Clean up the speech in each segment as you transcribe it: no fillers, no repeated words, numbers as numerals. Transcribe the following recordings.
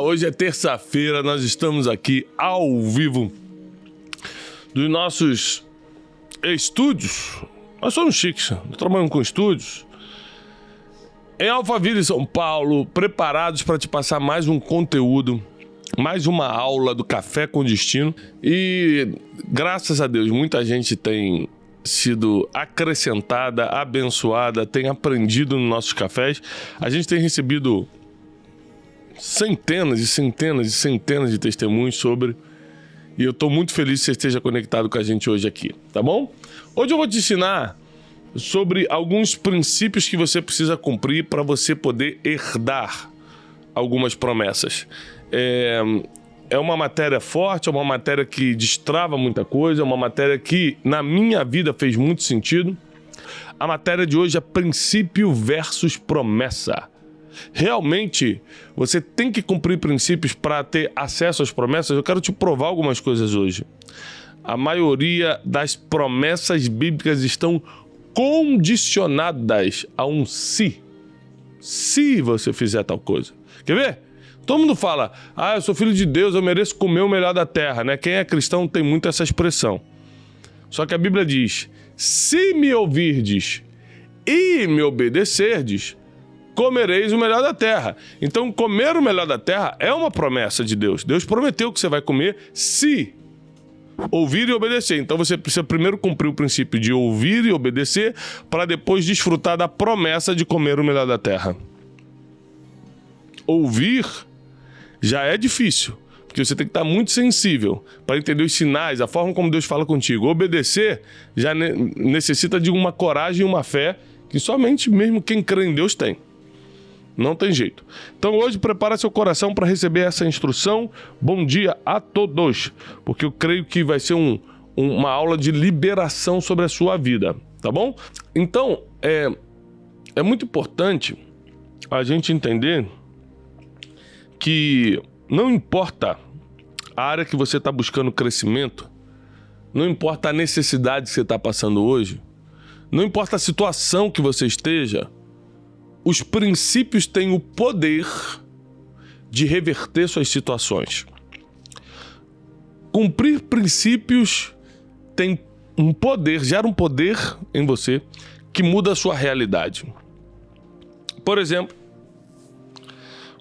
Hoje é terça-feira, nós estamos aqui ao vivo dos nossos estúdios. Nós somos chiques, nós trabalhamos com estúdios em Alphaville, São Paulo, preparados para te passar mais um conteúdo, mais uma aula do Café com Destino. E graças a Deus, muita gente tem sido acrescentada, abençoada, tem aprendido nos nossos cafés. A gente tem recebido centenas e centenas e centenas de testemunhos sobre, e eu estou muito feliz que você esteja conectado com a gente hoje aqui, tá bom? Hoje eu vou te ensinar sobre alguns princípios que você precisa cumprir para você poder herdar algumas promessas. É uma matéria forte, é uma matéria que destrava muita coisa, é uma matéria que na minha vida fez muito sentido. A matéria de hoje é princípio versus promessa. Realmente, você tem que cumprir princípios para ter acesso às promessas. Eu quero te provar algumas coisas hoje. A maioria das promessas bíblicas estão condicionadas a um se. Se você fizer tal coisa. Quer ver? Todo mundo fala, eu sou filho de Deus, eu mereço comer o melhor da terra, né? Quem é cristão tem muito essa expressão. Só que a Bíblia diz, se me ouvirdes e me obedecerdes, comereis o melhor da terra. Então, comer o melhor da terra é uma promessa de Deus. Deus prometeu que você vai comer se ouvir e obedecer. Então, você precisa primeiro cumprir o princípio de ouvir e obedecer para depois desfrutar da promessa de comer o melhor da terra. Ouvir já é difícil, porque você tem que estar muito sensível para entender os sinais, a forma como Deus fala contigo. Obedecer já necessita de uma coragem e uma fé que somente mesmo quem crê em Deus tem. Não tem jeito. Então hoje prepara seu coração para receber essa instrução. Bom dia a todos, porque eu creio que vai ser uma aula de liberação sobre a sua vida, tá bom? Então, é muito importante a gente entender que não importa a área que você está buscando crescimento, não importa a necessidade que você está passando hoje, não importa a situação que você esteja, os princípios têm o poder de reverter suas situações. Cumprir princípios tem um poder, gera um poder em você que muda a sua realidade. Por exemplo,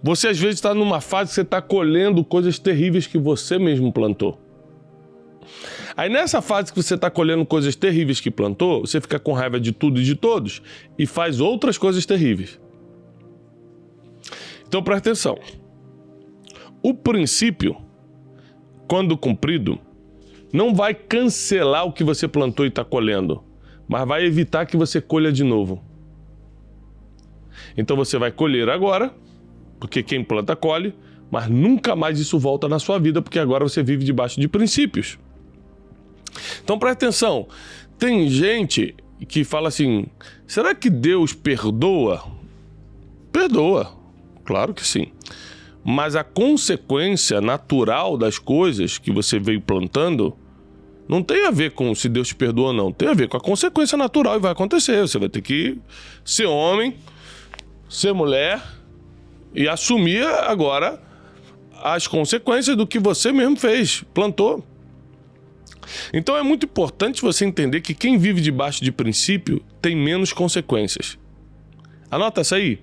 você às vezes está numa fase que você está colhendo coisas terríveis que você mesmo plantou. Aí nessa fase que você está colhendo coisas terríveis que plantou, você fica com raiva de tudo e de todos e faz outras coisas terríveis. Então presta atenção. O princípio, quando cumprido, não vai cancelar o que você plantou e está colhendo, mas vai evitar que você colha de novo. Então você vai colher agora, porque quem planta colhe, mas nunca mais isso volta na sua vida, porque agora você vive debaixo de princípios. Então presta atenção, tem gente que fala assim, será que Deus perdoa? Perdoa, claro que sim. Mas a consequência natural das coisas que você veio plantando não tem a ver com se Deus te perdoa ou não, tem a ver com a consequência natural e vai acontecer. Você vai ter que ser homem, ser mulher e assumir agora as consequências do que você mesmo fez, plantou. Então é muito importante você entender que quem vive debaixo de princípio tem menos consequências. Anota isso aí.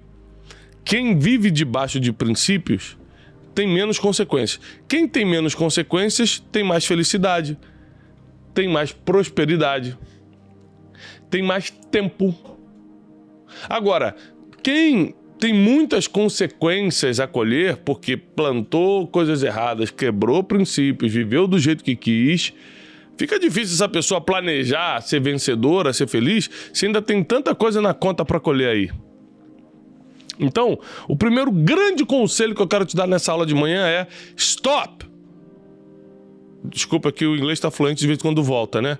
Quem vive debaixo de princípios tem menos consequências. Quem tem menos consequências tem mais felicidade, tem mais prosperidade, tem mais tempo. Agora, quem tem muitas consequências a colher porque plantou coisas erradas, quebrou princípios, viveu do jeito que quis, fica difícil essa pessoa planejar, ser vencedora, ser feliz, se ainda tem tanta coisa na conta para colher aí. Então, o primeiro grande conselho que eu quero te dar nessa aula de manhã é stop! Desculpa que o inglês está fluente de vez em quando volta, né?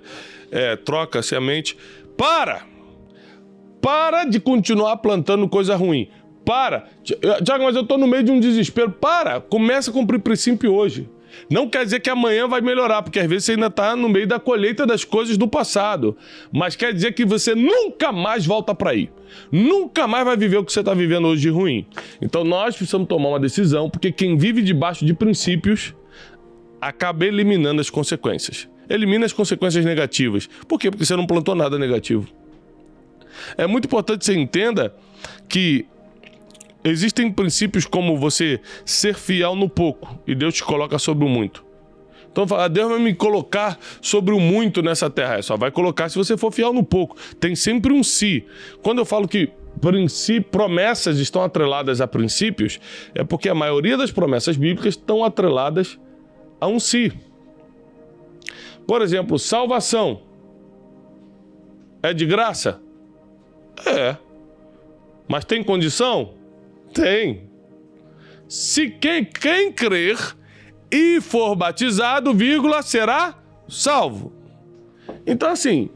Troca-se a mente. Para de continuar plantando coisa ruim. Tiago, mas eu tô no meio de um desespero. Começa a cumprir princípio hoje. Não quer dizer que amanhã vai melhorar, porque às vezes você ainda está no meio da colheita das coisas do passado. Mas quer dizer que você nunca mais volta para aí. Nunca mais vai viver o que você está vivendo hoje de ruim. Então nós precisamos tomar uma decisão, porque quem vive debaixo de princípios acaba eliminando as consequências. Elimina as consequências negativas. Por quê? Porque você não plantou nada negativo. É muito importante que você entenda que existem princípios como você ser fiel no pouco e Deus te coloca sobre o muito. Então fala, Deus vai me colocar sobre o muito nessa terra. Só vai colocar se você for fiel no pouco. Tem sempre um se. Quando eu falo que promessas estão atreladas a princípios, é porque a maioria das promessas bíblicas estão atreladas a um se. Por exemplo, salvação é de graça? É. Mas tem condição? Tem. Se quem crer e for batizado, vírgula, será salvo. Então, assim,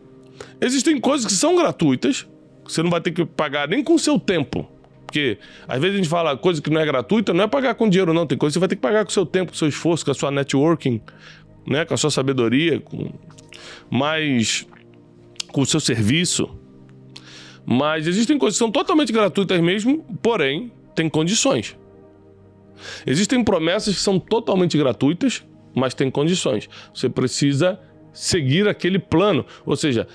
existem coisas que são gratuitas, que você não vai ter que pagar nem com o seu tempo. Porque, às vezes, a gente fala coisa que não é gratuita, não é pagar com dinheiro, não. Tem coisa que você vai ter que pagar com o seu tempo, com o seu esforço, com a sua networking, né? Com a sua sabedoria, com o seu serviço. Mas existem coisas que são totalmente gratuitas mesmo, porém, tem condições. Existem promessas que são totalmente gratuitas, mas tem condições. Você precisa seguir aquele plano. Ou seja,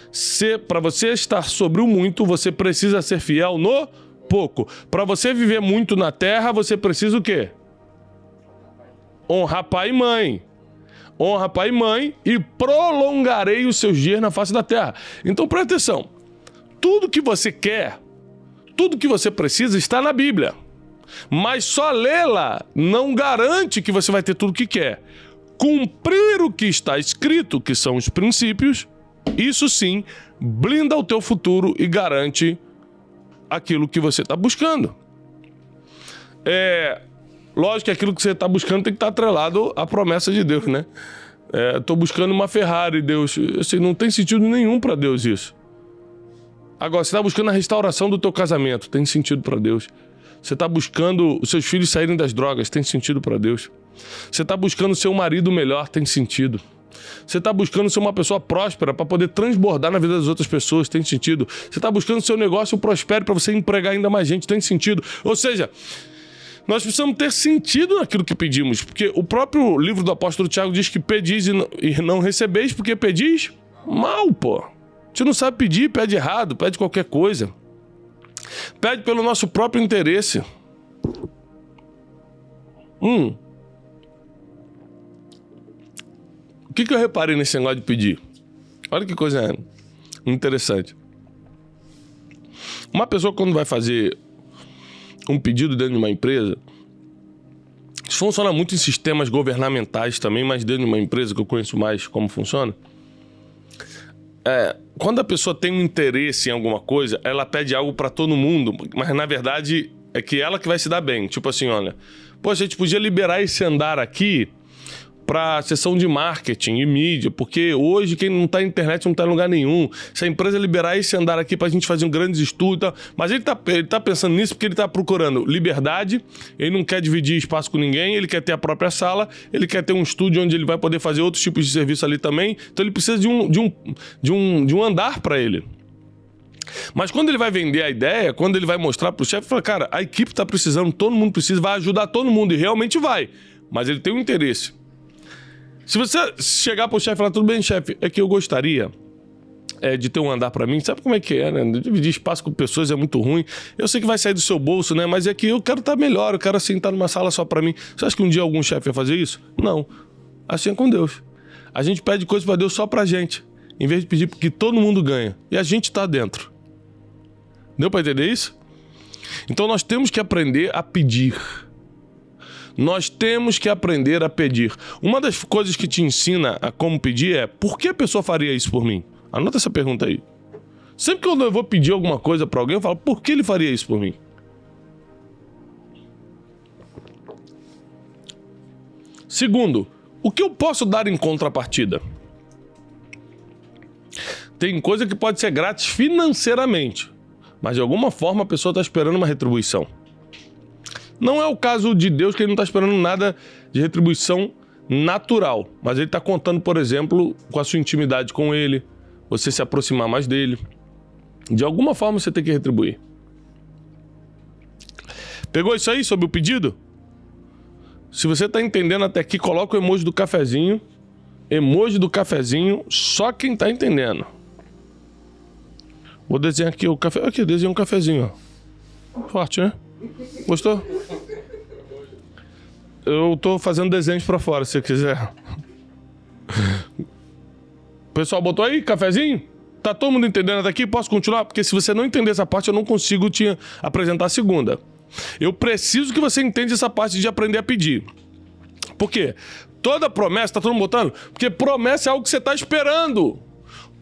para você estar sobre o muito, você precisa ser fiel no pouco. Para você viver muito na terra, você precisa o quê? Honrar pai e mãe. Honra pai e mãe e prolongarei os seus dias na face da terra. Então presta atenção. Tudo que você quer, tudo que você precisa está na Bíblia. Mas só lê-la não garante que você vai ter tudo o que quer. Cumprir o que está escrito, que são os princípios, isso sim, blinda o teu futuro e garante aquilo que você está buscando. Lógico que aquilo que você está buscando tem que estar atrelado à promessa de Deus, né? Estou buscando uma Ferrari, Deus. Assim, não tem sentido nenhum para Deus isso. Agora, você está buscando a restauração do teu casamento, tem sentido para Deus. Você está buscando os seus filhos saírem das drogas, tem sentido para Deus. Você está buscando ser um marido melhor, tem sentido. Você está buscando ser uma pessoa próspera para poder transbordar na vida das outras pessoas, tem sentido. Você está buscando seu negócio prospere para você empregar ainda mais gente, tem sentido. Ou seja, nós precisamos ter sentido naquilo que pedimos, porque o próprio livro do apóstolo Tiago diz que pedis e não recebeis, porque pedis mal, pô. Você não sabe pedir, pede errado, pede qualquer coisa. Pede pelo nosso próprio interesse. O que eu reparei nesse negócio de pedir? Olha que coisa interessante. Uma pessoa, quando vai fazer um pedido dentro de uma empresa, isso funciona muito em sistemas governamentais também, mas dentro de uma empresa que eu conheço mais como funciona. Quando a pessoa tem um interesse em alguma coisa, ela pede algo para todo mundo, mas na verdade é que ela que vai se dar bem. Tipo assim, olha, poxa, a gente podia liberar esse andar aqui para a seção de marketing e mídia, porque hoje quem não está na internet não está em lugar nenhum. Se a empresa liberar esse andar aqui para a gente fazer um grande estudo e tal. Mas ele tá pensando nisso porque ele está procurando liberdade, ele não quer dividir espaço com ninguém, ele quer ter a própria sala, ele quer ter um estúdio onde ele vai poder fazer outros tipos de serviço ali também. Então ele precisa de um andar para ele. Mas quando ele vai vender a ideia, quando ele vai mostrar para o chefe, fala, cara, a equipe está precisando, todo mundo precisa, vai ajudar todo mundo, e realmente vai. Mas ele tem um interesse. Se você chegar pro chefe e falar, tudo bem, chefe, é que eu gostaria de ter um andar pra mim, sabe como é que é, né? Dividir espaço com pessoas é muito ruim. Eu sei que vai sair do seu bolso, né? Mas é que eu quero estar melhor, eu quero assim estar numa sala só pra mim. Você acha que um dia algum chefe vai fazer isso? Não. Assim é com Deus. A gente pede coisas pra Deus só pra gente, em vez de pedir porque todo mundo ganha. E a gente tá dentro. Deu pra entender isso? Então nós temos que aprender a pedir. Nós temos que aprender a pedir. Uma das coisas que te ensina a como pedir é: por que a pessoa faria isso por mim? Anota essa pergunta aí. Sempre que eu vou pedir alguma coisa para alguém, eu falo: por que ele faria isso por mim? Segundo, o que eu posso dar em contrapartida? Tem coisa que pode ser grátis financeiramente, mas de alguma forma a pessoa está esperando uma retribuição. Não é o caso de Deus, que ele não está esperando nada de retribuição natural. Mas ele está contando, por exemplo, com a sua intimidade com ele, você se aproximar mais dele. De alguma forma você tem que retribuir. Pegou isso aí sobre o pedido? Se você está entendendo até aqui, coloca o emoji do cafezinho. Emoji do cafezinho, só quem está entendendo. Vou desenhar aqui o café. Aqui, desenhei um cafezinho, ó. Forte, né? Gostou? Eu tô fazendo desenhos pra fora, se você quiser. O pessoal botou aí, cafezinho? Tá todo mundo entendendo até aqui? Posso continuar? Porque se você não entender essa parte, eu não consigo te apresentar a segunda. Eu preciso que você entenda essa parte de aprender a pedir. Por quê? Toda promessa, tá todo mundo botando? Porque promessa é algo que você tá esperando.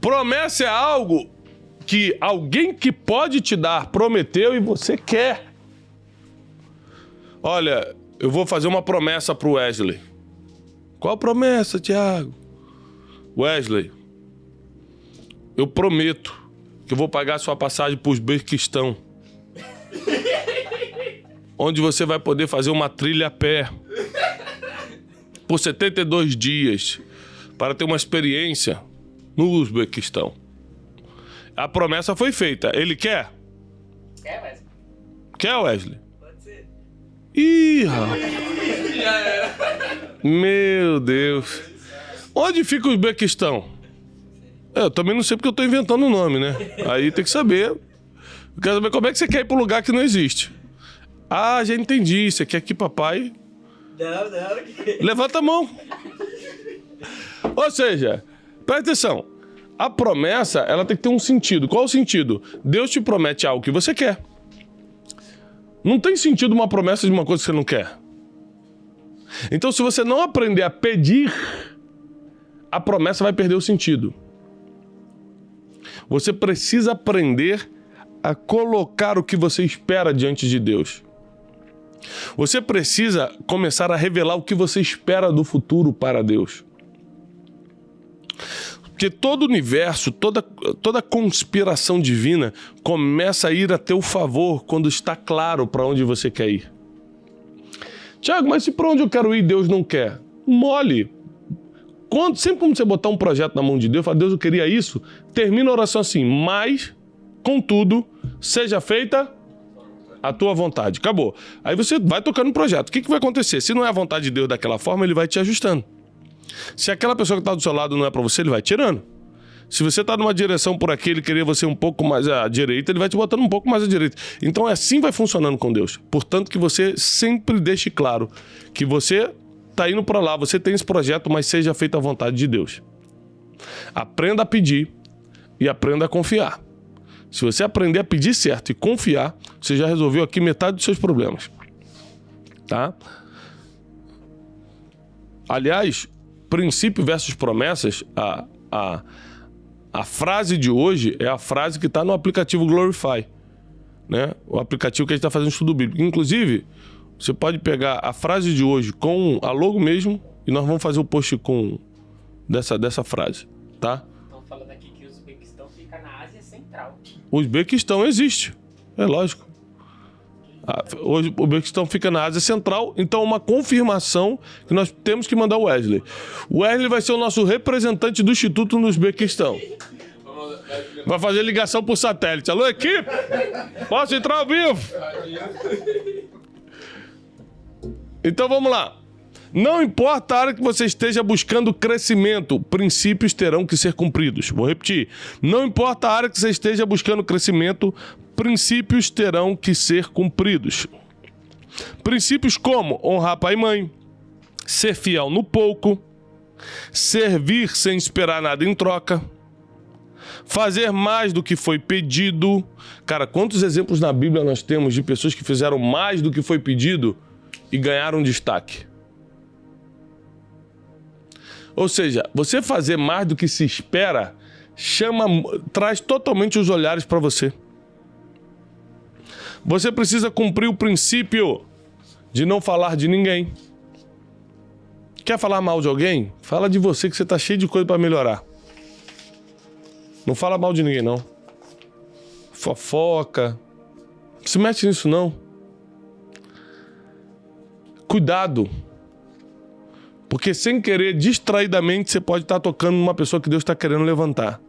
Promessa é algo que alguém que pode te dar prometeu e você quer. Olha, eu vou fazer uma promessa pro Wesley. Qual promessa, Thiago? Wesley, eu prometo que eu vou pagar sua passagem pro Uzbequistão, onde você vai poder fazer uma trilha a pé por 72 dias para ter uma experiência no Uzbequistão. A promessa foi feita. Ele quer? Quer, Wesley? Quer, Wesley? Pode ser. Ih, rapaz. Meu Deus. Onde fica o Uzbequistão? Eu também não sei porque eu tô inventando o nome, né? Aí tem que saber. Eu quero saber como é que você quer ir para um lugar que não existe. Ah, já entendi. Você quer que papai... Não. Levanta a mão. Ou seja, presta atenção. A promessa, ela tem que ter um sentido. Qual o sentido? Deus te promete algo que você quer. Não tem sentido uma promessa de uma coisa que você não quer. Então, se você não aprender a pedir, a promessa vai perder o sentido. Você precisa aprender a colocar o que você espera diante de Deus. Você precisa começar a revelar o que você espera do futuro para Deus. Porque todo o universo, toda conspiração divina começa a ir a teu favor quando está claro para onde você quer ir. Tiago, mas se para onde eu quero ir Deus não quer? Mole. Sempre quando você botar um projeto na mão de Deus, fala, Deus, eu queria isso, termina a oração assim, mas, contudo, seja feita a tua vontade. Acabou. Aí você vai tocando um projeto. O que vai acontecer? Se não é a vontade de Deus daquela forma, ele vai te ajustando. Se aquela pessoa que está do seu lado não é para você, ele vai tirando. Se você está numa direção por aqui, ele queria você um pouco mais à direita, ele vai te botando um pouco mais à direita. Então assim vai funcionando com Deus. Portanto que você sempre deixe claro que você está indo para lá, você tem esse projeto, mas seja feita a vontade de Deus. Aprenda a pedir e aprenda a confiar. Se você aprender a pedir certo e confiar, você já resolveu aqui metade dos seus problemas. Tá? Aliás, princípio versus promessas, a frase de hoje é a frase que está no aplicativo Glorify, né? O aplicativo que a gente está fazendo estudo bíblico. Inclusive, você pode pegar a frase de hoje com a logo mesmo e nós vamos fazer o post com dessa frase, tá? Estão falando aqui que o Uzbequistão fica na Ásia Central. O Uzbequistão existe, é lógico. Hoje o Uzbequistão fica na Ásia Central, então uma confirmação que nós temos que mandar o Wesley. O Wesley vai ser o nosso representante do Instituto no Uzbequistão. Vai fazer ligação por satélite. Alô, equipe? Posso entrar ao vivo? Então vamos lá. Não importa a área que você esteja buscando crescimento, princípios terão que ser cumpridos. Vou repetir. Não importa a área que você esteja buscando crescimento, princípios terão que ser cumpridos. Princípios como honrar pai e mãe, ser fiel no pouco, servir sem esperar nada em troca, fazer mais do que foi pedido. Cara, quantos exemplos na Bíblia nós temos de pessoas que fizeram mais do que foi pedido e ganharam destaque? Ou seja, você fazer mais do que se espera traz totalmente os olhares para você. Você precisa cumprir o princípio de não falar de ninguém. Quer falar mal de alguém? Fala de você, que você está cheio de coisa para melhorar. Não fala mal de ninguém, não. Fofoca. Não se mete nisso, não. Cuidado. Porque sem querer, distraidamente, você pode estar tocando numa pessoa que Deus está querendo levantar.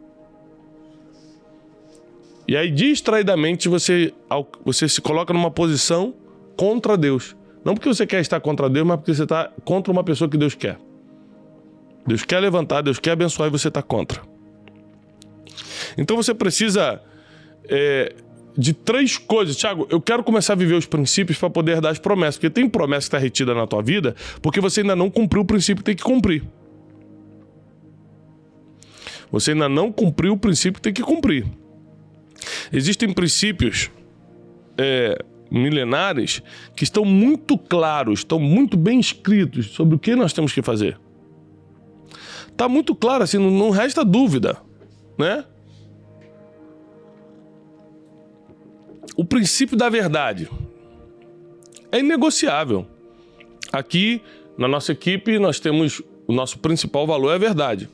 E aí, distraidamente, você se coloca numa posição contra Deus. Não porque você quer estar contra Deus, mas porque você está contra uma pessoa que Deus quer. Deus quer levantar, Deus quer abençoar e você está contra. Então você precisa de 3 coisas. Thiago, eu quero começar a viver os princípios para poder dar as promessas. Porque tem promessa que está retida na tua vida porque você ainda não cumpriu o princípio que tem que cumprir. Você ainda não cumpriu o princípio que tem que cumprir. Existem princípios milenares que estão muito claros, estão muito bem escritos sobre o que nós temos que fazer. Está muito claro, assim, não resta dúvida, né? O princípio da verdade é inegociável. Aqui, na nossa equipe, nós temos o nosso principal valor é a verdade.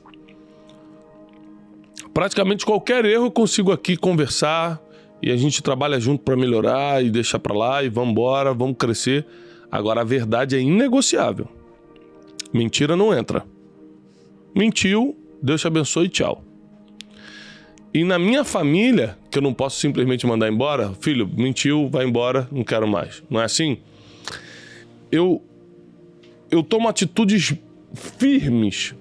Praticamente qualquer erro eu consigo aqui conversar e a gente trabalha junto para melhorar e deixar para lá e vamos embora, vamos crescer. Agora, a verdade é inegociável. Mentira não entra. Mentiu, Deus te abençoe e tchau. E na minha família, que eu não posso simplesmente mandar embora, filho, mentiu, vai embora, não quero mais. Não é assim? Eu tomo atitudes firmes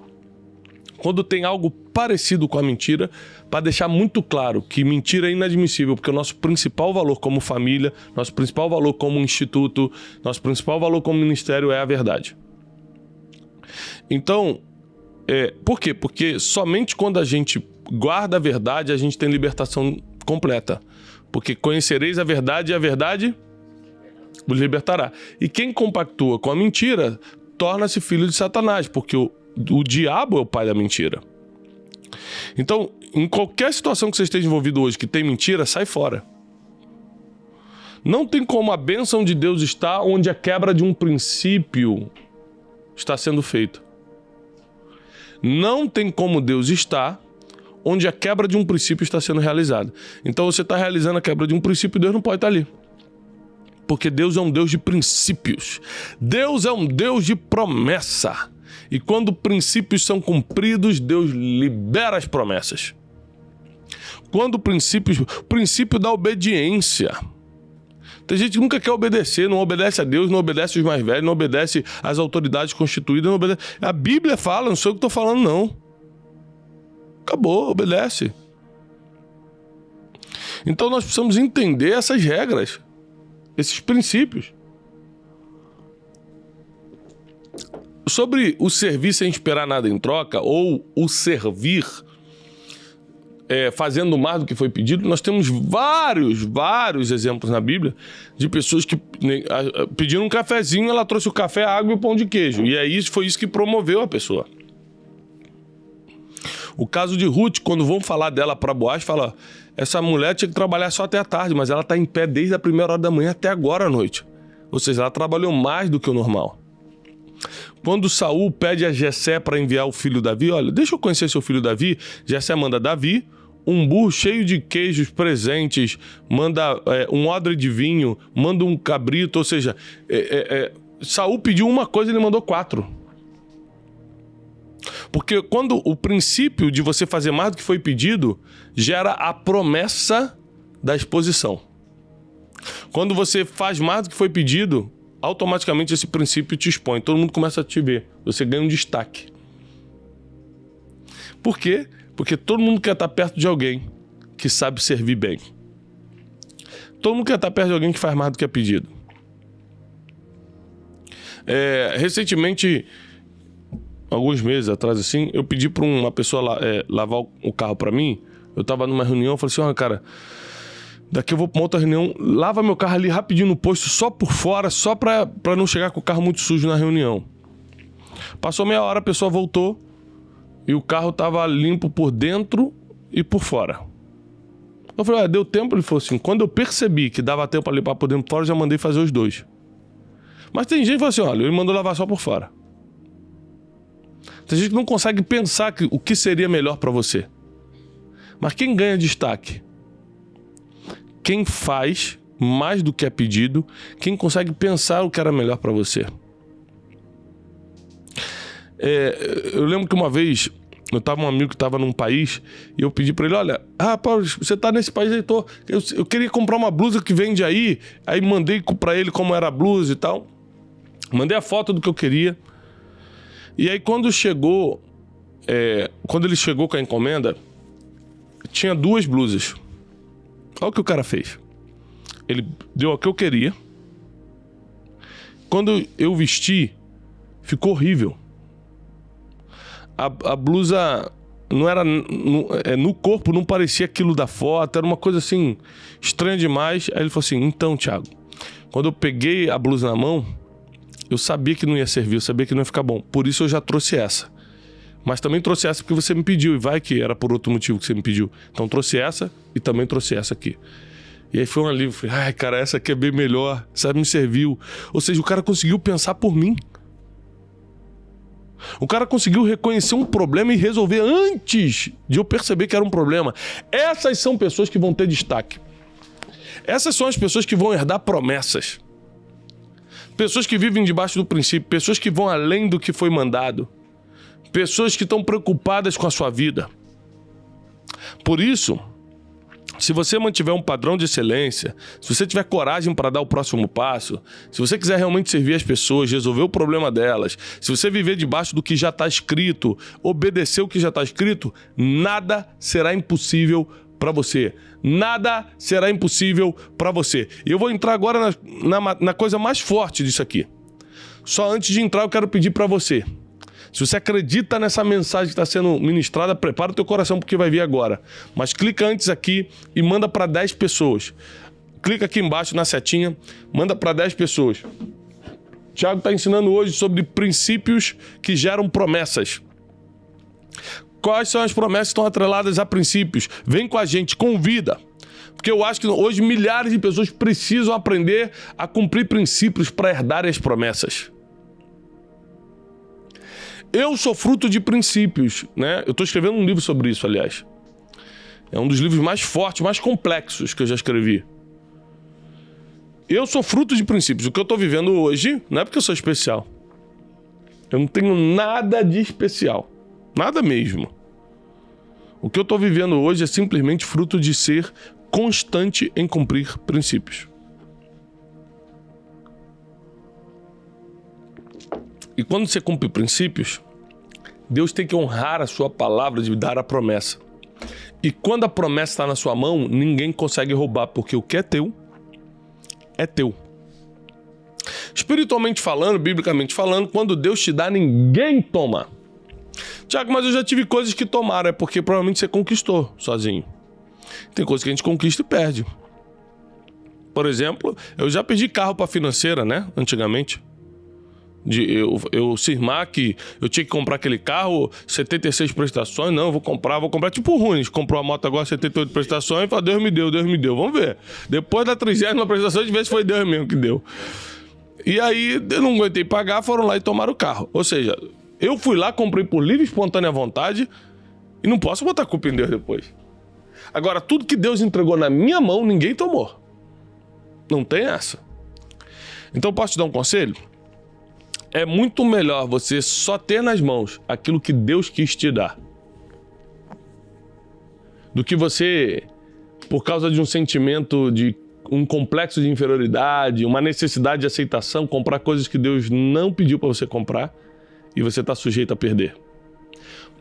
quando tem algo parecido com a mentira, para deixar muito claro que mentira é inadmissível, porque o nosso principal valor como família, nosso principal valor como instituto, nosso principal valor como ministério é a verdade. Então, por quê? Porque somente quando a gente guarda a verdade, a gente tem libertação completa. Porque conhecereis a verdade e a verdade vos libertará. E quem compactua com a mentira torna-se filho de Satanás, porque o diabo é o pai da mentira. Então, em qualquer situação que você esteja envolvido hoje que tem mentira, sai fora. Não tem como a bênção de Deus estar onde a quebra de um princípio está sendo feita. Não tem como Deus estar onde a quebra de um princípio está sendo realizada. Então você está realizando a quebra de um princípio e Deus não pode estar ali. Porque Deus é um Deus de princípios. Deus é um Deus de promessa. E quando princípios são cumpridos, Deus libera as promessas. Quando o princípio da obediência. Tem gente que nunca quer obedecer, não obedece a Deus, não obedece os mais velhos, não obedece às autoridades constituídas, não obedece. A Bíblia fala, não sei o que estou falando, não. Acabou, obedece. Então nós precisamos entender essas regras, esses princípios. Sobre o servir sem esperar nada em troca, ou o servir fazendo mais do que foi pedido, nós temos vários exemplos na Bíblia de pessoas que pediram um cafezinho, ela trouxe o café, a água e o pão de queijo. E aí foi isso que promoveu a pessoa. O caso de Ruth, quando vão falar dela para Boaz, fala: essa mulher tinha que trabalhar só até a tarde, mas ela está em pé desde a 1ª hora da manhã até agora à noite. Ou seja, ela trabalhou mais do que o normal. Quando Saul pede a Jessé para enviar o filho Davi, olha, deixa eu conhecer seu filho Davi, Jessé manda Davi, um burro cheio de queijos presentes, manda um odre de vinho, manda um cabrito, ou seja, Saul pediu uma coisa e ele mandou 4. Porque quando o princípio de você fazer mais do que foi pedido gera a promessa da exposição. Quando você faz mais do que foi pedido, automaticamente esse princípio te expõe. Todo mundo começa a te ver. Você ganha um destaque. Por quê? Porque todo mundo quer estar perto de alguém que sabe servir bem. Todo mundo quer estar perto de alguém que faz mais do que é pedido. Recentemente, alguns meses atrás, assim, eu pedi para uma pessoa lavar o carro para mim. Eu estava numa reunião, eu falei assim: cara, daqui eu vou para uma outra reunião, lava meu carro ali rapidinho no posto, só por fora, só para não chegar com o carro muito sujo na reunião. Passou meia hora, a pessoa voltou e o carro estava limpo por dentro e por fora. Eu falei: deu tempo? Ele falou assim: quando eu percebi que dava tempo ali para por dentro e por fora, eu já mandei fazer os dois. Mas tem gente que fala assim: olha, ele mandou lavar só por fora. Tem gente que não consegue pensar o que seria melhor para você. Mas quem ganha destaque? Quem faz mais do que é pedido, quem consegue pensar o que era melhor para você. Eu lembro que uma vez eu tava um amigo que estava num país e eu pedi para ele, olha, Paulo, você tá nesse país aí, eu queria comprar uma blusa que vende aí mandei para ele como era a blusa e tal. Mandei a foto do que eu queria. E aí quando ele chegou com a encomenda, tinha 2 blusas. Olha o que o cara fez. Ele deu o que eu queria. Quando eu vesti, ficou horrível. A blusa não era... No corpo não parecia aquilo da foto. Era uma coisa assim, estranha demais. Aí ele falou assim, então, Thiago, quando eu peguei a blusa na mão, eu sabia que não ia servir, eu sabia que não ia ficar bom. Por isso eu já trouxe essa. Mas também trouxe essa porque você me pediu. E vai que era por outro motivo que você me pediu. Então trouxe essa e também trouxe essa aqui. E aí foi um alívio. Falei, ai, cara, essa aqui é bem melhor. Essa me serviu. Ou seja, o cara conseguiu pensar por mim. O cara conseguiu reconhecer um problema e resolver antes de eu perceber que era um problema. Essas são pessoas que vão ter destaque. Essas são as pessoas que vão herdar promessas. Pessoas que vivem debaixo do princípio. Pessoas que vão além do que foi mandado. Pessoas que estão preocupadas com a sua vida. Por isso, se você mantiver um padrão de excelência, se você tiver coragem para dar o próximo passo, se você quiser realmente servir as pessoas, resolver o problema delas, se você viver debaixo do que já está escrito, obedecer o que já está escrito, nada será impossível para você. Nada será impossível para você. E eu vou entrar agora na coisa mais forte disso aqui. Só antes de entrar, eu quero pedir para você. Se você acredita nessa mensagem que está sendo ministrada, prepara o teu coração porque vai vir agora. Mas clica antes aqui e manda para 10 pessoas. Clica aqui embaixo na setinha, manda para 10 pessoas. Thiago está ensinando hoje sobre princípios que geram promessas. Quais são as promessas que estão atreladas a princípios? Vem com a gente, convida. Porque eu acho que hoje milhares de pessoas precisam aprender a cumprir princípios para herdarem as promessas. Eu sou fruto de princípios, né? Eu estou escrevendo um livro sobre isso, aliás. É um dos livros mais fortes, mais complexos que eu já escrevi. Eu sou fruto de princípios. O que eu estou vivendo hoje não é porque eu sou especial. Eu não tenho nada de especial. Nada mesmo. O que eu estou vivendo hoje é simplesmente fruto de ser constante em cumprir princípios. E quando você cumpre princípios, Deus tem que honrar a sua palavra de dar a promessa. E quando a promessa está na sua mão, ninguém consegue roubar, porque o que é teu, é teu. Espiritualmente falando, biblicamente falando, quando Deus te dá, ninguém toma. Tiago, mas eu já tive coisas que tomaram, é porque provavelmente você conquistou sozinho. Tem coisas que a gente conquista e perde. Por exemplo, eu já perdi carro para financeira, né? Antigamente. Eu cismar que eu tinha que comprar aquele carro, 76 prestações, não, vou comprar. Tipo o Runes, comprou a moto agora, 78 prestações, e falou, Deus me deu, vamos ver. Depois da 30ª prestação, de vez foi Deus mesmo que deu. E aí, eu não aguentei pagar, foram lá e tomaram o carro. Ou seja, eu fui lá, comprei por livre e espontânea vontade, e não posso botar culpa em Deus depois. Agora, tudo que Deus entregou na minha mão, ninguém tomou. Não tem essa. Então, posso te dar um conselho? É muito melhor você só ter nas mãos aquilo que Deus quis te dar, do que você, por causa de um sentimento de um complexo de inferioridade, uma necessidade de aceitação, comprar coisas que Deus não pediu para você comprar e você está sujeito a perder.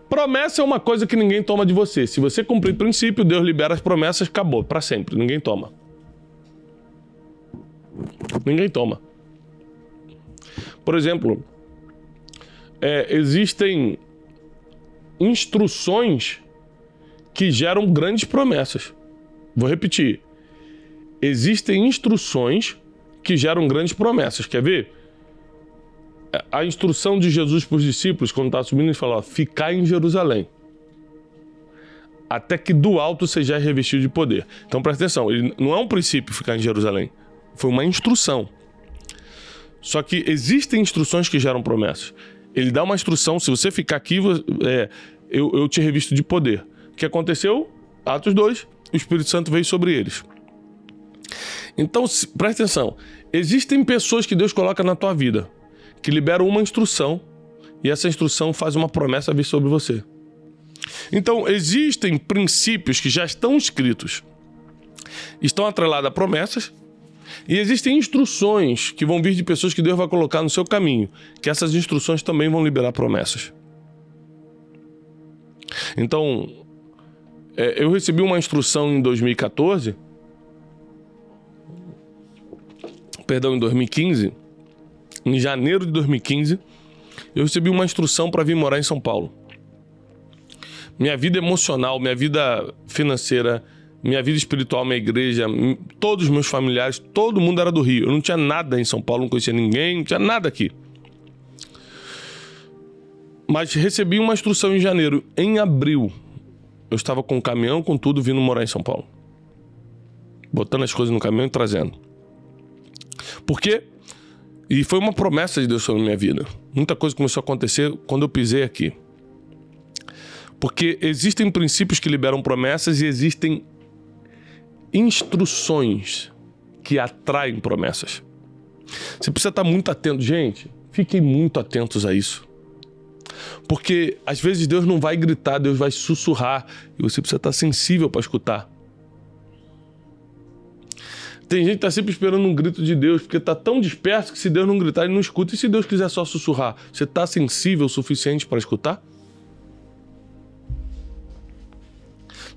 Promessa é uma coisa que ninguém toma de você. Se você cumprir princípio, Deus libera as promessas, acabou, para sempre. Ninguém toma. Ninguém toma. Por exemplo, existem instruções que geram grandes promessas. Vou repetir. Existem instruções que geram grandes promessas. Quer ver? A instrução de Jesus para os discípulos, quando está subindo, ele fala, ficai em Jerusalém, até que do alto seja revestido de poder. Então presta atenção, ele não é um princípio ficar em Jerusalém, foi uma instrução. Só que existem instruções que geram promessas. Ele dá uma instrução, se você ficar aqui, eu te revisto de poder. O que aconteceu? Atos 2, o Espírito Santo veio sobre eles. Então, presta atenção, existem pessoas que Deus coloca na tua vida, que liberam uma instrução, e essa instrução faz uma promessa vir sobre você. Então, existem princípios que já estão escritos, estão atrelados a promessas, e existem instruções que vão vir de pessoas que Deus vai colocar no seu caminho, que essas instruções também vão liberar promessas. Então, eu recebi uma instrução em 2015, em janeiro de 2015, eu recebi uma instrução para vir morar em São Paulo. Minha vida emocional, minha vida financeira, minha vida espiritual, minha igreja, todos os meus familiares, todo mundo era do Rio. Eu não tinha nada em São Paulo, não conhecia ninguém, não tinha nada aqui. Mas recebi uma instrução em janeiro. Em abril, eu estava com um caminhão, com tudo, vindo morar em São Paulo. Botando as coisas no caminhão e trazendo. Por quê? E foi uma promessa de Deus sobre a minha vida. Muita coisa começou a acontecer quando eu pisei aqui. Porque existem princípios que liberam promessas e existem instruções que atraem promessas. Você precisa estar muito atento. Gente, fiquem muito atentos a isso. Porque às vezes Deus não vai gritar, Deus vai sussurrar. E você precisa estar sensível para escutar. Tem gente que está sempre esperando um grito de Deus, porque está tão disperso que se Deus não gritar, ele não escuta. E se Deus quiser só sussurrar, você está sensível o suficiente para escutar?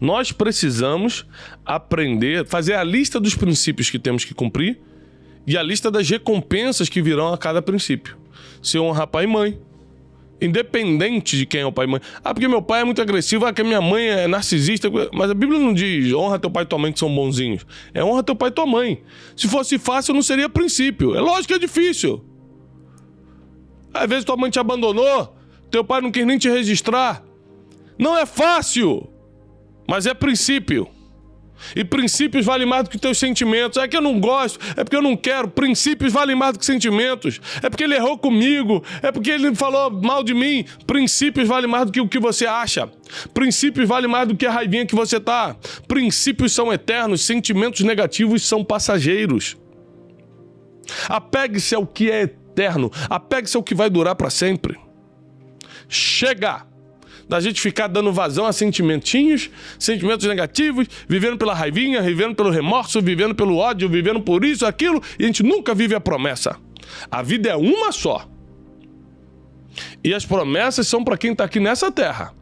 Nós precisamos aprender, fazer a lista dos princípios que temos que cumprir e a lista das recompensas que virão a cada princípio. Se honrar pai e mãe, independente de quem é o pai e mãe. Ah, porque meu pai é muito agressivo, ah, que minha mãe é narcisista. Mas a Bíblia não diz honra teu pai e tua mãe que são bonzinhos. É honra teu pai e tua mãe. Se fosse fácil, não seria princípio. É lógico que é difícil. Às vezes tua mãe te abandonou, teu pai não quis nem te registrar. Não é fácil, mas é princípio. E princípios valem mais do que teus sentimentos. É que eu não gosto, é porque eu não quero. Princípios valem mais do que sentimentos. É porque ele errou comigo, é porque ele falou mal de mim. Princípios valem mais do que o que você acha. Princípios valem mais do que a raivinha que você tá. Princípios são eternos, sentimentos negativos são passageiros. Apegue-se ao que é eterno, apegue-se ao que vai durar para sempre. Chega da gente ficar dando vazão a sentimentinhos, sentimentos negativos, vivendo pela raivinha, vivendo pelo remorso, vivendo pelo ódio, vivendo por isso, aquilo, e a gente nunca vive a promessa. A vida é uma só. E as promessas são para quem está aqui nessa terra.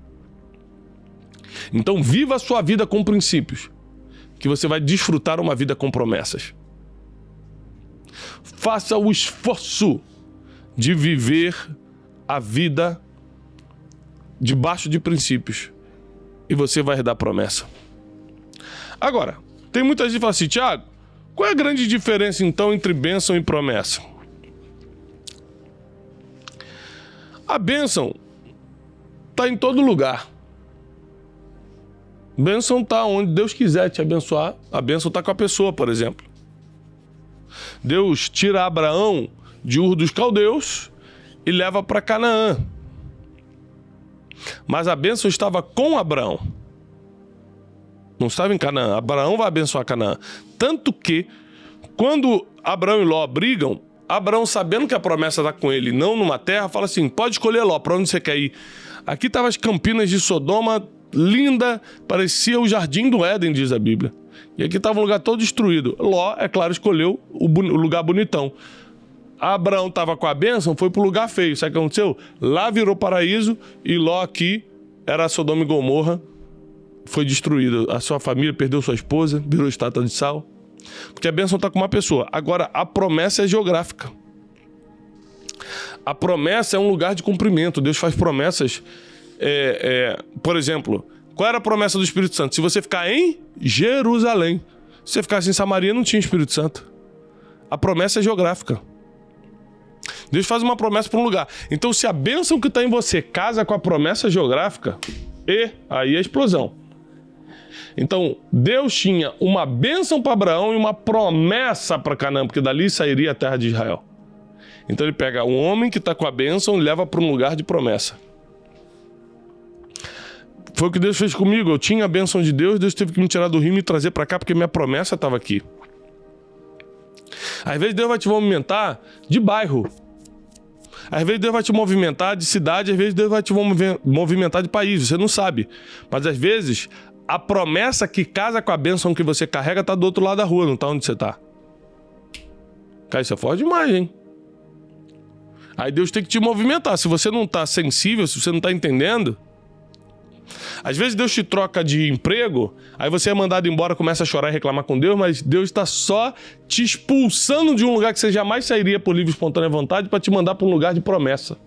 Então viva a sua vida com princípios, que você vai desfrutar uma vida com promessas. Faça o esforço de viver a vida debaixo de princípios, e você vai dar promessa. Agora, tem muita gente que fala assim: Tiago, qual é a grande diferença então entre bênção e promessa? A bênção está em todo lugar. Bênção está onde Deus quiser te abençoar. A bênção está com a pessoa, por exemplo. Deus tira Abraão de Ur dos Caldeus e leva para Canaã. Mas a bênção estava com Abraão. Não estava em Canaã. Abraão vai abençoar Canaã. Tanto que, quando Abraão e Ló brigam, Abraão, sabendo que a promessa está com ele, não numa terra, fala assim: pode escolher, Ló, para onde você quer ir. Aqui estavam as campinas de Sodoma, linda, parecia o jardim do Éden, diz a Bíblia. E aqui estava um lugar todo destruído. Ló, é claro, escolheu o lugar bonitão. Abraão estava com a bênção, foi para o lugar feio. Sabe o que aconteceu? Lá virou paraíso e Ló aqui era Sodoma e Gomorra. Foi destruído. A sua família perdeu sua esposa, virou estátua de sal. Porque a bênção está com uma pessoa. Agora, a promessa é geográfica. A promessa é um lugar de cumprimento. Deus faz promessas. Por exemplo, qual era a promessa do Espírito Santo? Se você ficar em Jerusalém. Se você ficasse em Samaria, não tinha Espírito Santo. A promessa é geográfica. Deus faz uma promessa para um lugar. Então, se a bênção que está em você casa com a promessa geográfica, aí é explosão. Então, Deus tinha uma bênção para Abraão e uma promessa para Canaã, porque dali sairia a terra de Israel. Então, ele pega um homem que está com a bênção e leva para um lugar de promessa. Foi o que Deus fez comigo. Eu tinha a bênção de Deus, Deus teve que me tirar do rio e me trazer para cá, porque minha promessa estava aqui. Às vezes Deus vai te movimentar de bairro. Às vezes Deus vai te movimentar de cidade, às vezes Deus vai te movimentar de país, você não sabe. Mas às vezes a promessa que casa com a bênção que você carrega tá do outro lado da rua, não tá onde você tá. Cara, isso é forte demais, hein? Aí Deus tem que te movimentar. Se você não tá sensível, se você não tá entendendo... Às vezes Deus te troca de emprego, aí você é mandado embora, começa a chorar e reclamar com Deus, mas Deus está só te expulsando de um lugar que você jamais sairia por livre e espontânea vontade para te mandar para um lugar de promessa.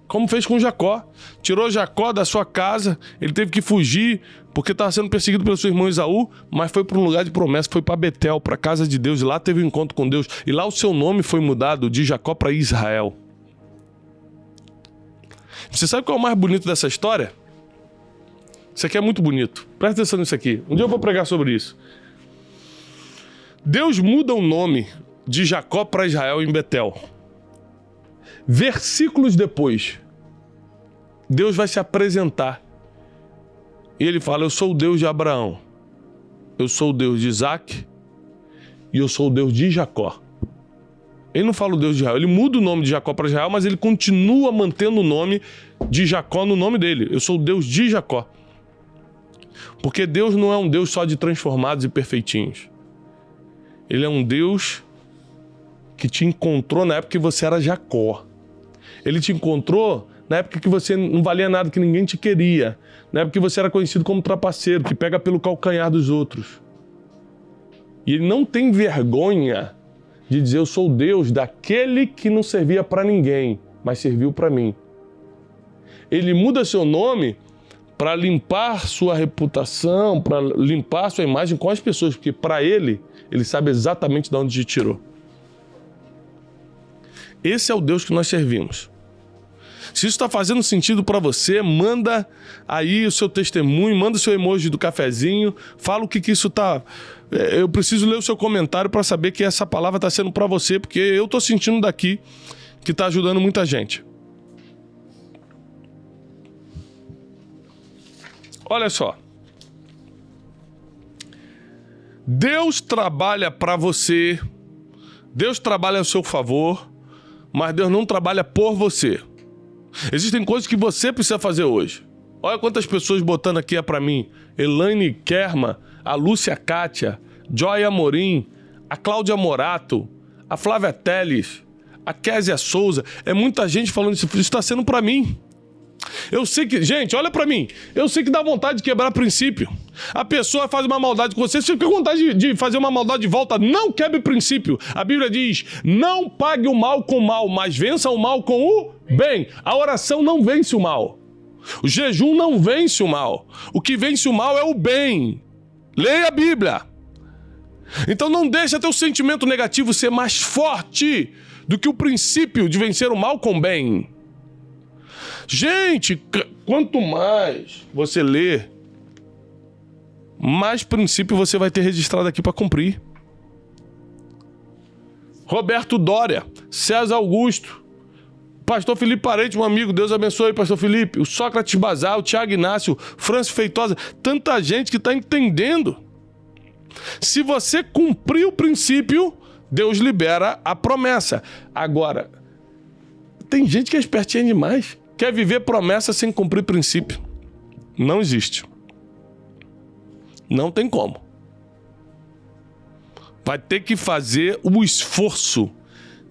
Como fez com Jacó. Tirou Jacó da sua casa, ele teve que fugir porque estava sendo perseguido pelo seu irmão Esaú, mas foi para um lugar de promessa, foi para Betel, para a casa de Deus, e lá teve um encontro com Deus, e lá o seu nome foi mudado de Jacó para Israel. Você sabe qual é o mais bonito dessa história? Isso aqui é muito bonito. Presta atenção nisso aqui. Um dia eu vou pregar sobre isso. Deus muda o nome de Jacó para Israel em Betel. Versículos depois, Deus vai se apresentar. E ele fala, eu sou o Deus de Abraão. Eu sou o Deus de Isaac. E eu sou o Deus de Jacó. Ele não fala o Deus de Israel, ele muda o nome de Jacó para Israel, mas ele continua mantendo o nome de Jacó no nome dele. Eu sou o Deus de Jacó. Porque Deus não é um Deus só de transformados e perfeitinhos. Ele é um Deus que te encontrou na época que você era Jacó. Ele te encontrou na época que você não valia nada, que ninguém te queria. Na época que você era conhecido como trapaceiro, que pega pelo calcanhar dos outros. E ele não tem vergonha de dizer, eu sou o Deus daquele que não servia para ninguém, mas serviu para mim. Ele muda seu nome para limpar sua reputação, para limpar sua imagem com as pessoas, porque para ele sabe exatamente de onde te tirou. Esse é o Deus que nós servimos. Se isso está fazendo sentido para você, manda aí o seu testemunho, manda o seu emoji do cafezinho, fala o que isso está... Eu preciso ler o seu comentário para saber que essa palavra está sendo para você, porque eu estou sentindo daqui que está ajudando muita gente. Olha só. Deus trabalha para você, Deus trabalha a seu favor, mas Deus não trabalha por você. Existem coisas que você precisa fazer hoje. Olha quantas pessoas botando aqui para mim. Elaine Kerma, a Lúcia Kátia, Joy Amorim, a Cláudia Morato, a Flávia Teles, a Késia Souza. É muita gente falando isso está sendo para mim. Eu sei que... Gente, olha para mim. Eu sei que dá vontade de quebrar princípio. A pessoa faz uma maldade com você, você fica com vontade de fazer uma maldade de volta. Não quebre princípio. A Bíblia diz, não pague o mal com o mal, mas vença o mal com o bem. A oração não vence o mal. O jejum não vence o mal. O que vence o mal é o bem. Leia a Bíblia. Então não deixa teu sentimento negativo ser mais forte do que o princípio de vencer o mal com o bem. Gente, quanto mais você lê, mais princípio você vai ter registrado aqui para cumprir. Roberto Dória, César Augusto, Pastor Felipe Parente, um amigo, Deus abençoe, Pastor Felipe, o Sócrates Basal, o Tiago Inácio, Francis Feitosa, tanta gente que está entendendo. Se você cumprir o princípio, Deus libera a promessa. Agora, tem gente que é espertinha demais. Quer viver promessa sem cumprir princípio. Não existe. Não tem como. Vai ter que fazer o esforço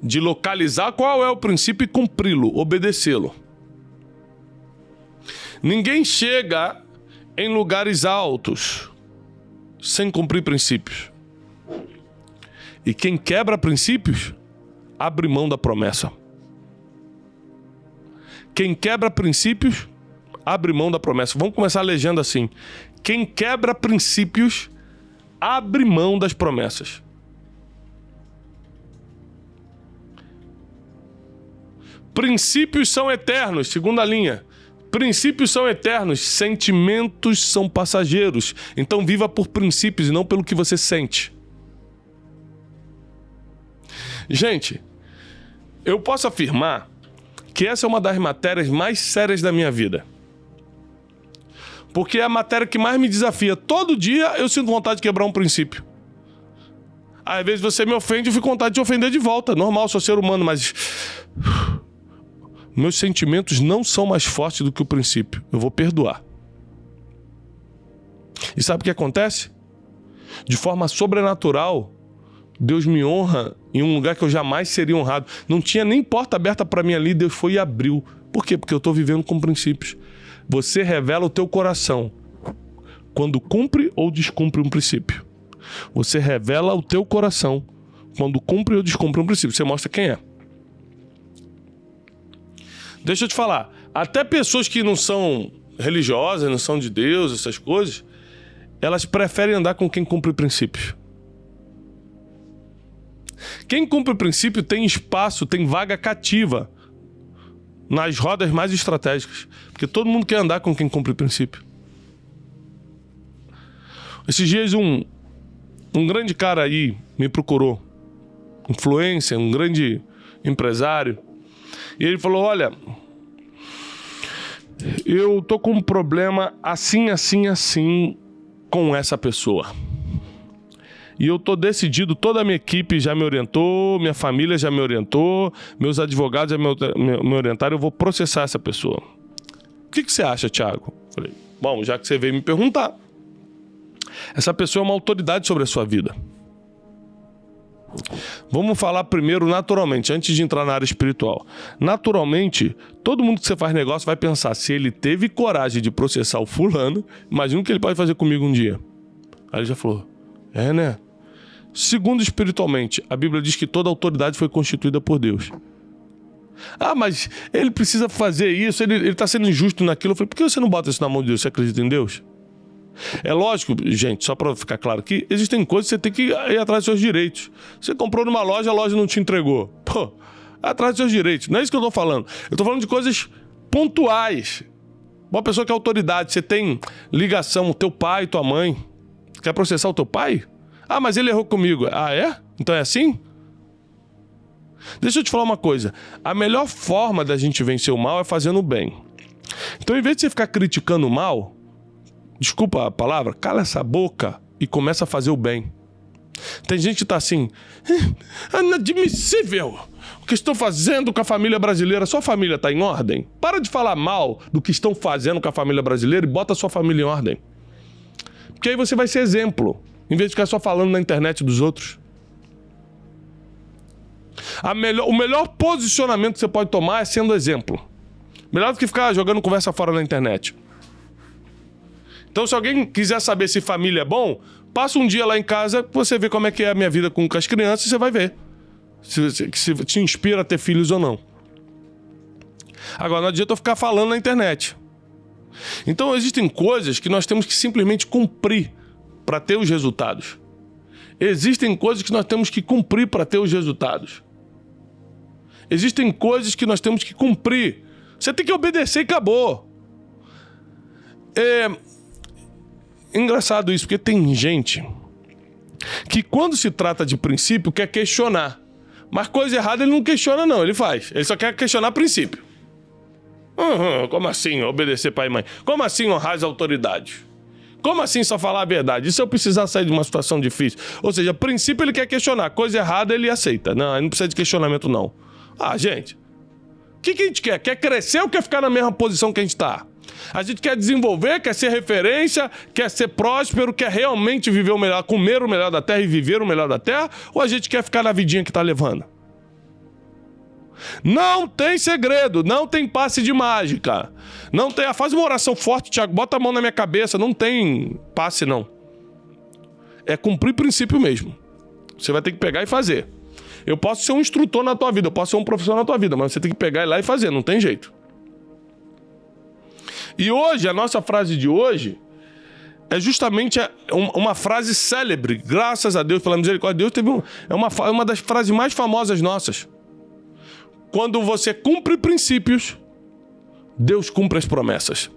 de localizar qual é o princípio e cumpri-lo, obedecê-lo. Ninguém chega em lugares altos sem cumprir princípios. E quem quebra princípios, abre mão da promessa. Quem quebra princípios, abre mão da promessa. Vamos começar a legenda assim. Quem quebra princípios, abre mão das promessas. Princípios são eternos, segunda linha. Princípios são eternos, sentimentos são passageiros. Então viva por princípios e não pelo que você sente. Gente, eu posso afirmar que essa é uma das matérias mais sérias da minha vida. Porque é a matéria que mais me desafia. Todo dia eu sinto vontade de quebrar um princípio. Às vezes você me ofende, eu fico com vontade de te ofender de volta. Normal, sou ser humano, mas... meus sentimentos não são mais fortes do que o princípio. Eu vou perdoar. E sabe o que acontece? De forma sobrenatural, Deus me honra em um lugar que eu jamais seria honrado. Não tinha nem porta aberta para mim ali, Deus foi e abriu. Por quê? Porque eu estou vivendo com princípios. Você revela o teu coração quando cumpre ou descumpre um princípio. Você revela o teu coração quando cumpre ou descumpre um princípio. Você mostra quem é. Deixa eu te falar. Até pessoas que não são religiosas, não são de Deus, essas coisas, elas preferem andar com quem cumpre princípios. Quem cumpre princípio tem espaço, tem vaga cativa nas rodas mais estratégicas. Porque todo mundo quer andar com quem cumpre princípio. Esses dias um grande cara aí me procurou. Influencer, um grande empresário. E ele falou, olha, eu tô com um problema assim, assim, assim com essa pessoa. E eu tô decidido, toda a minha equipe já me orientou, minha família já me orientou, meus advogados já me orientaram, eu vou processar essa pessoa. O que você acha, Thiago? Falei, bom, já que você veio me perguntar, essa pessoa é uma autoridade sobre a sua vida. Vamos falar primeiro naturalmente, antes de entrar na área espiritual. Naturalmente, todo mundo que você faz negócio vai pensar, se ele teve coragem de processar o fulano, imagina o que ele pode fazer comigo um dia. Aí ele já falou, né? Segundo espiritualmente, a Bíblia diz que toda autoridade foi constituída por Deus. Ah, mas ele precisa fazer isso, ele está sendo injusto naquilo. Eu falei, por que você não bota isso na mão de Deus? Você acredita em Deus? É lógico, gente, só para ficar claro aqui, existem coisas que você tem que ir atrás dos seus direitos. Você comprou numa loja, a loja não te entregou. Pô, atrás dos seus direitos. Não é isso que eu tô falando. Eu tô falando de coisas pontuais. Uma pessoa que é autoridade, você tem ligação, teu pai, tua mãe. Quer processar o teu pai? Ah, mas ele errou comigo. Ah, é? Então é assim? Deixa eu te falar uma coisa. A melhor forma da gente vencer o mal é fazendo o bem. Então, em vez de você ficar criticando o mal, desculpa a palavra, cala essa boca e começa a fazer o bem. Tem gente que tá assim, é inadmissível o que estão fazendo com a família brasileira. Sua família tá em ordem? Para de falar mal do que estão fazendo com a família brasileira e bota a sua família em ordem. Porque aí você vai ser exemplo, em vez de ficar só falando na internet dos outros. O melhor posicionamento que você pode tomar é sendo exemplo. Melhor do que ficar jogando conversa fora na internet. Então, se alguém quiser saber se família é bom, passa um dia lá em casa, você vê como é que é a minha vida com as crianças e você vai ver se te inspira a ter filhos ou não. Agora, não adianta eu ficar falando na internet. Então, existem coisas que nós temos que simplesmente cumprir para ter os resultados. Existem coisas que nós temos que cumprir para ter os resultados. Existem coisas que nós temos que cumprir. Você tem que obedecer e acabou. Engraçado isso, porque tem gente que quando se trata de princípio quer questionar. Mas coisa errada ele não questiona não, ele faz. Ele só quer questionar princípio. Como assim obedecer pai e mãe? Como assim honrar as autoridades? Como assim só falar a verdade? E se eu precisar sair de uma situação difícil? Ou seja, princípio ele quer questionar, coisa errada ele aceita. Não, ele não precisa de questionamento não. Ah, gente, o que a gente quer? Quer crescer ou quer ficar na mesma posição que a gente está? A gente quer desenvolver, quer ser referência, quer ser próspero, quer realmente viver o melhor, comer o melhor da terra e viver o melhor da terra? Ou a gente quer ficar na vidinha que está levando? Não tem segredo, não tem passe de mágica. Não tem, faz uma oração forte, Thiago, bota a mão na minha cabeça, não tem passe não. É cumprir princípio mesmo. Você vai ter que pegar e fazer. Eu posso ser um instrutor na tua vida, eu posso ser um profissional na tua vida, mas você tem que pegar e ir lá e fazer, não tem jeito. E hoje, a nossa frase de hoje é justamente uma frase célebre, graças a Deus, pela misericórdia de Deus, é uma das frases mais famosas nossas. Quando você cumpre princípios, Deus cumpre as promessas.